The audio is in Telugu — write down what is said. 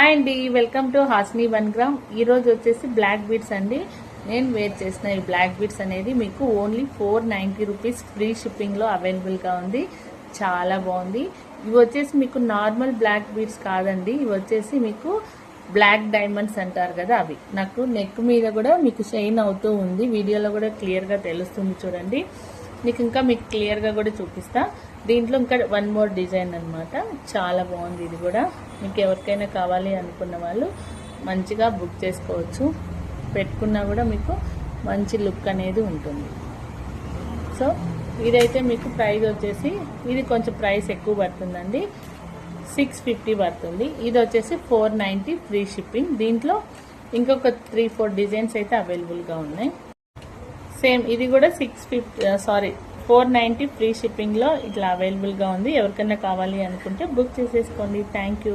హాయ్ అండి, వెల్కమ్ టు హాస్ని 1 గ్రామ్. ఈరోజు వచ్చేసి బ్లాక్ బీడ్స్ అండి. నేను వేర్ చేసిన ఈ బ్లాక్ బీడ్స్ అనేది మీకు ఓన్లీ 490 రూపీస్ ఫ్రీ షిప్పింగ్లో అవైలబుల్గా ఉంది. చాలా బాగుంది. ఇవి వచ్చేసి మీకు నార్మల్ బ్లాక్ బీడ్స్ కాదండి. ఇవి వచ్చేసి మీకు బ్లాక్ డైమండ్స్ అంటారు కదా, అవి. నాకు నెక్ మీద కూడా మీకు షైన్ అవుతూ ఉంది. వీడియోలో కూడా క్లియర్గా తెలుస్తుంది చూడండి. మీకు క్లియర్గా కూడా చూపిస్తా. దీంట్లో ఇంకా 1 మోర్ డిజైన్ అనమాట. చాలా బాగుంది. ఇది కూడా మీకు ఎవరికైనా కావాలి అనుకున్న వాళ్ళు మంచిగా బుక్ చేసుకోవచ్చు. పెట్టుకున్నా కూడా మీకు మంచి లుక్ అనేది ఉంటుంది. సో ఇదైతే మీకు ప్రైస్ వచ్చేసి ఇది కొంచెం ప్రైస్ ఎక్కువ పడుతుందండి. 650 పడుతుంది. ఇది వచ్చేసి 490 ఫ్రీ షిప్పింగ్. దీంట్లో ఇంకొక 3-4 డిజైన్స్ అయితే అవైలబుల్గా ఉన్నాయి. సేమ్ ఇది కూడా 490 ఫ్రీ షిప్పింగ్లో ఇట్లా అవైలబుల్గా ఉంది. ఎవరికైనా కావాలి అనుకుంటే బుక్ చేసేసుకోండి. Thank you.